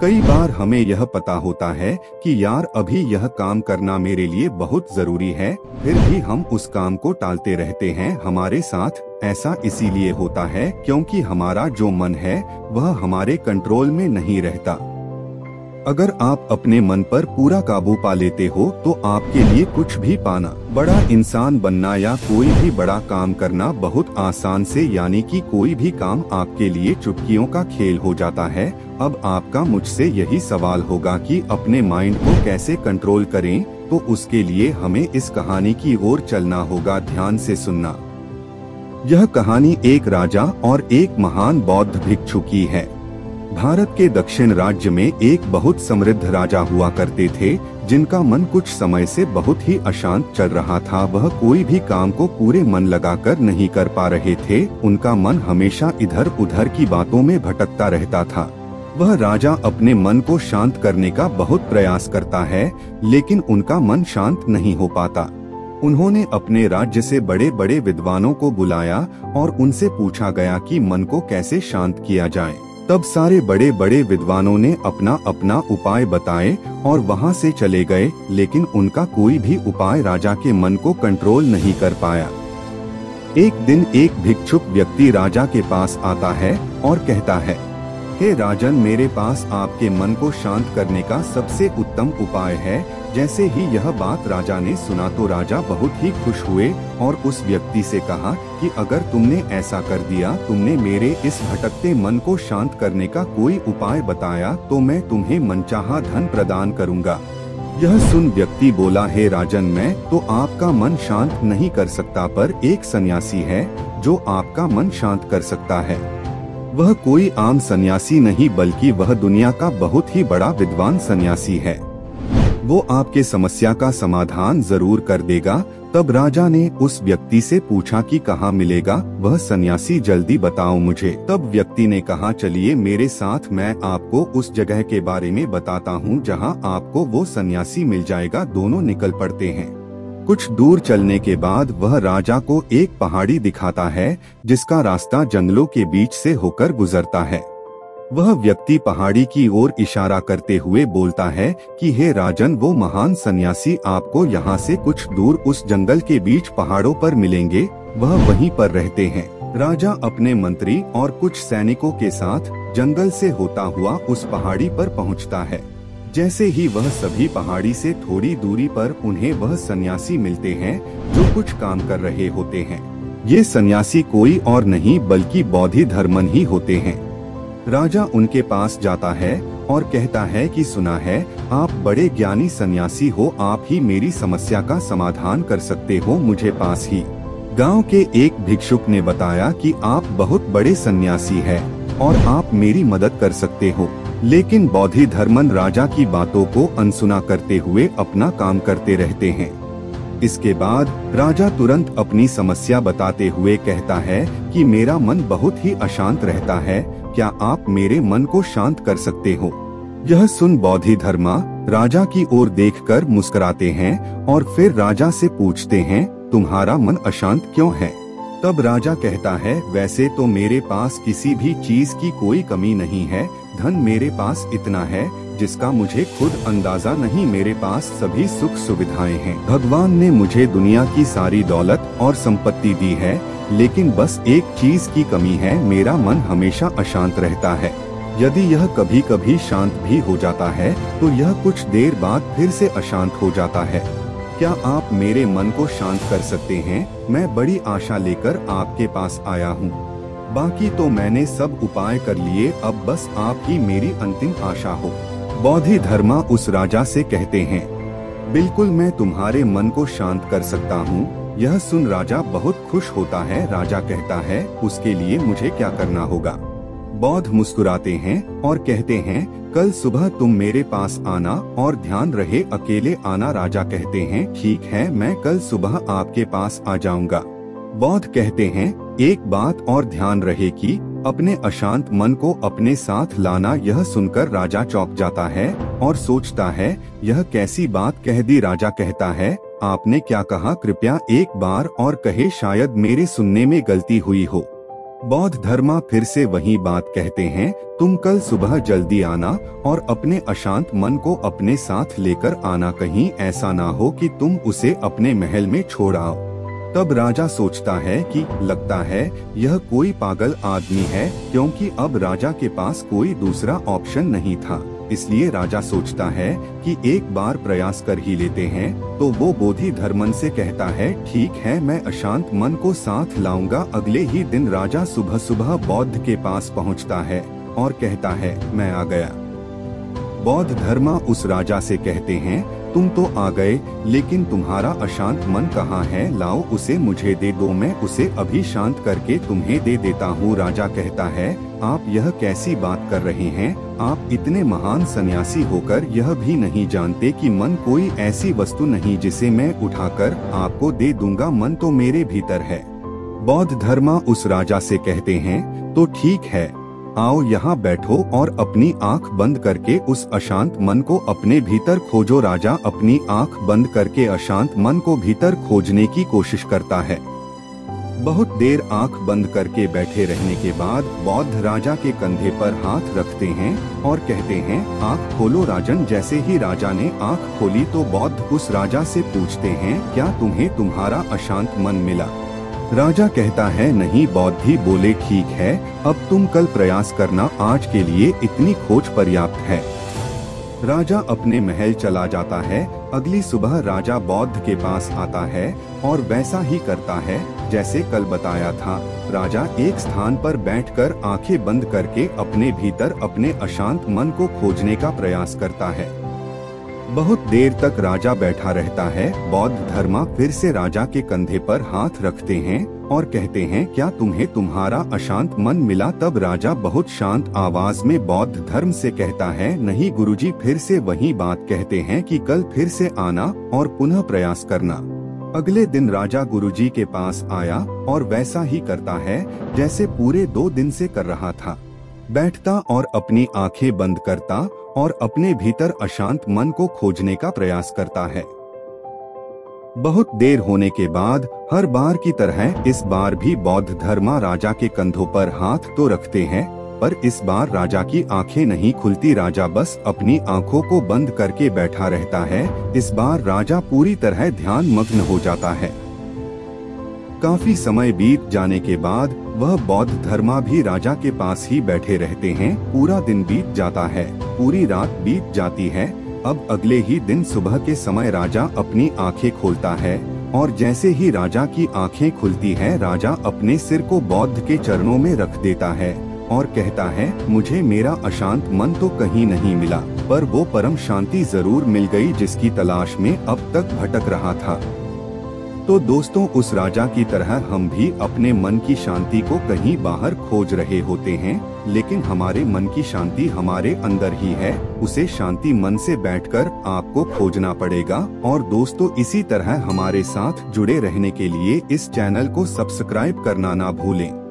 कई बार हमें यह पता होता है कि यार अभी यह काम करना मेरे लिए बहुत जरूरी है, फिर भी हम उस काम को टालते रहते हैं। हमारे साथ ऐसा इसीलिए होता है क्योंकि हमारा जो मन है वह हमारे कंट्रोल में नहीं रहता। अगर आप अपने मन पर पूरा काबू पा लेते हो तो आपके लिए कुछ भी पाना, बड़ा इंसान बनना या कोई भी बड़ा काम करना बहुत आसान से, यानी कि कोई भी काम आपके लिए चुटकियों का खेल हो जाता है। अब आपका मुझसे यही सवाल होगा कि अपने माइंड को कैसे कंट्रोल करें, तो उसके लिए हमें इस कहानी की ओर चलना होगा। ध्यान से सुनना। यह कहानी एक राजा और एक महान बौद्ध भिक्षु की है। भारत के दक्षिण राज्य में एक बहुत समृद्ध राजा हुआ करते थे, जिनका मन कुछ समय से बहुत ही अशांत चल रहा था। वह कोई भी काम को पूरे मन लगाकर नहीं कर पा रहे थे। उनका मन हमेशा इधर उधर की बातों में भटकता रहता था। वह राजा अपने मन को शांत करने का बहुत प्रयास करता है, लेकिन उनका मन शांत नहीं हो पाता। उन्होंने अपने राज्य से बड़े बड़े विद्वानों को बुलाया और उनसे पूछा गया कि मन को कैसे शांत किया जाए। तब सारे बड़े बड़े विद्वानों ने अपना अपना उपाय बताए और वहां से चले गए, लेकिन उनका कोई भी उपाय राजा के मन को कंट्रोल नहीं कर पाया। एक दिन एक भिक्षुक व्यक्ति राजा के पास आता है और कहता है, हे राजन, मेरे पास आपके मन को शांत करने का सबसे उत्तम उपाय है। जैसे ही यह बात राजा ने सुना तो राजा बहुत ही खुश हुए और उस व्यक्ति से कहा कि अगर तुमने ऐसा कर दिया, तुमने मेरे इस भटकते मन को शांत करने का कोई उपाय बताया, तो मैं तुम्हें मनचाहा धन प्रदान करूंगा। यह सुन व्यक्ति बोला, हे राजन, मैं तो आपका मन शांत नहीं कर सकता, पर एक सन्यासी है जो आपका मन शांत कर सकता है। वह कोई आम सन्यासी नहीं, बल्कि वह दुनिया का बहुत ही बड़ा विद्वान सन्यासी है। वो आपके समस्या का समाधान जरूर कर देगा। तब राजा ने उस व्यक्ति से पूछा कि कहाँ मिलेगा वह सन्यासी, जल्दी बताओ मुझे। तब व्यक्ति ने कहा, चलिए मेरे साथ, मैं आपको उस जगह के बारे में बताता हूँ जहाँ आपको वो सन्यासी मिल जाएगा। दोनों निकल पड़ते हैं। कुछ दूर चलने के बाद वह राजा को एक पहाड़ी दिखाता है, जिसका रास्ता जंगलों के बीच से होकर गुजरता है। वह व्यक्ति पहाड़ी की ओर इशारा करते हुए बोलता है कि हे राजन, वो महान सन्यासी आपको यहाँ से कुछ दूर उस जंगल के बीच पहाड़ों पर मिलेंगे। वह वहीं पर रहते हैं। राजा अपने मंत्री और कुछ सैनिकों के साथ जंगल से होता हुआ उस पहाड़ी पर पहुँचता है। जैसे ही वह सभी पहाड़ी से थोड़ी दूरी पर उन्हें वह सन्यासी मिलते हैं जो कुछ काम कर रहे होते हैं। ये सन्यासी कोई और नहीं बल्कि बौद्धि धर्मन ही होते हैं। राजा उनके पास जाता है और कहता है कि सुना है आप बड़े ज्ञानी सन्यासी हो, आप ही मेरी समस्या का समाधान कर सकते हो। मुझे पास ही गांव के एक भिक्षुक ने बताया कि आप बहुत बड़े सन्यासी हैं और आप मेरी मदद कर सकते हो। लेकिन बौद्धि धर्मन राजा की बातों को अनसुना करते हुए अपना काम करते रहते हैं। इसके बाद राजा तुरंत अपनी समस्या बताते हुए कहता है कि मेरा मन बहुत ही अशांत रहता है, क्या आप मेरे मन को शांत कर सकते हो? यह सुन बौद्धि धर्मा राजा की ओर देखकर मुस्कुराते हैं और फिर राजा से पूछते हैं, तुम्हारा मन अशांत क्यों है? तब राजा कहता है, वैसे तो मेरे पास किसी भी चीज की कोई कमी नहीं है। धन मेरे पास इतना है जिसका मुझे खुद अंदाजा नहीं। मेरे पास सभी सुख सुविधाएं हैं। भगवान ने मुझे दुनिया की सारी दौलत और संपत्ति दी है, लेकिन बस एक चीज की कमी है, मेरा मन हमेशा अशांत रहता है। यदि यह कभी कभी शांत भी हो जाता है तो यह कुछ देर बाद फिर से अशांत हो जाता है। क्या आप मेरे मन को शांत कर सकते हैं? मैं बड़ी आशा लेकर आपके पास आया हूँ। बाकी तो मैंने सब उपाय कर लिए, अब बस आप ही मेरी अंतिम आशा हो। बौद्धि धर्मा उस राजा से कहते हैं, बिल्कुल मैं तुम्हारे मन को शांत कर सकता हूँ। यह सुन राजा बहुत खुश होता है। राजा कहता है, उसके लिए मुझे क्या करना होगा? बौद्ध मुस्कुराते हैं और कहते हैं, कल सुबह तुम मेरे पास आना और ध्यान रहे अकेले आना। राजा कहते हैं, ठीक है, मैं कल सुबह आपके पास आ जाऊंगा। बौद्ध कहते हैं, एक बात और ध्यान रहे कि अपने अशांत मन को अपने साथ लाना। यह सुनकर राजा चौंक जाता है और सोचता है, यह कैसी बात कह दी। राजा कहता है, आपने क्या कहा? कृपया एक बार और कहे, शायद मेरे सुनने में गलती हुई हो। बौद्ध धर्मा फिर से वही बात कहते हैं, तुम कल सुबह जल्दी आना और अपने अशांत मन को अपने साथ लेकर आना, कहीं ऐसा ना हो कि तुम उसे अपने महल में छोड़ आओ। तब राजा सोचता है कि लगता है यह कोई पागल आदमी है, क्योंकि अब राजा के पास कोई दूसरा ऑप्शन नहीं था। इसलिए राजा सोचता है कि एक बार प्रयास कर ही लेते हैं। तो वो बोधि धर्मन से कहता है, ठीक है, मैं अशांत मन को साथ लाऊंगा। अगले ही दिन राजा सुबह सुबह बौद्ध के पास पहुंचता है और कहता है, मैं आ गया। बौद्ध धर्मा उस राजा से कहते हैं, तुम तो आ गए, लेकिन तुम्हारा अशांत मन कहाँ है? लाओ उसे मुझे दे दो, मैं उसे अभी शांत करके तुम्हें दे देता हूँ। राजा कहता है, आप यह कैसी बात कर रहे हैं? आप इतने महान सन्यासी होकर यह भी नहीं जानते कि मन कोई ऐसी वस्तु नहीं जिसे मैं उठाकर आपको दे दूंगा। मन तो मेरे भीतर है। बौद्ध धर्मा उस राजा से कहते हैं, तो ठीक है, आओ यहाँ बैठो और अपनी आंख बंद करके उस अशांत मन को अपने भीतर खोजो। राजा अपनी आंख बंद करके अशांत मन को भीतर खोजने की कोशिश करता है। बहुत देर आंख बंद करके बैठे रहने के बाद बौद्ध राजा के कंधे पर हाथ रखते हैं और कहते हैं, आंख खोलो राजन। जैसे ही राजा ने आंख खोली तो बौद्ध उस राजा से पूछते हैं, क्या तुम्हें तुम्हारा अशांत मन मिला? राजा कहता है, नहीं। बौद्ध ही बोले, ठीक है, अब तुम कल प्रयास करना, आज के लिए इतनी खोज पर्याप्त है। राजा अपने महल चला जाता है। अगली सुबह राजा बौद्ध के पास आता है और वैसा ही करता है जैसे कल बताया था। राजा एक स्थान पर बैठकर आंखें बंद करके अपने भीतर अपने अशांत मन को खोजने का प्रयास करता है। बहुत देर तक राजा बैठा रहता है। बौद्ध धर्मा फिर से राजा के कंधे पर हाथ रखते हैं और कहते हैं, क्या तुम्हें तुम्हारा अशांत मन मिला? तब राजा बहुत शांत आवाज में बौद्ध धर्म से कहता है, नहीं गुरुजी। फिर से वही बात कहते हैं कि कल फिर से आना और पुनः प्रयास करना। अगले दिन राजा गुरुजी के पास आया और वैसा ही करता है जैसे पूरे 2 दिन से कर रहा था। बैठता और अपनी आंखें बंद करता और अपने भीतर अशांत मन को खोजने का प्रयास करता है। बहुत देर होने के बाद हर बार की तरह इस बार भी बौद्ध धर्मा राजा के कंधों पर हाथ तो रखते हैं, पर इस बार राजा की आंखें नहीं खुलती। राजा बस अपनी आंखों को बंद करके बैठा रहता है। इस बार राजा पूरी तरह ध्यान मग्न हो जाता है। काफी समय बीत जाने के बाद वह बौद्ध धर्मा भी राजा के पास ही बैठे रहते हैं। पूरा दिन बीत जाता है, पूरी रात बीत जाती है। अब अगले ही दिन सुबह के समय राजा अपनी आंखें खोलता है और जैसे ही राजा की आंखें खुलती है, राजा अपने सिर को बौद्ध के चरणों में रख देता है और कहता है, मुझे मेरा अशांत मन तो कहीं नहीं मिला, पर वो परम शांति जरूर मिल गई जिसकी तलाश में अब तक भटक रहा था। तो दोस्तों, उस राजा की तरह हम भी अपने मन की शांति को कहीं बाहर खोज रहे होते हैं, लेकिन हमारे मन की शांति हमारे अंदर ही है। उसे शांति मन से बैठकर आपको खोजना पड़ेगा। और दोस्तों, इसी तरह हमारे साथ जुड़े रहने के लिए इस चैनल को सब्सक्राइब करना ना भूलें।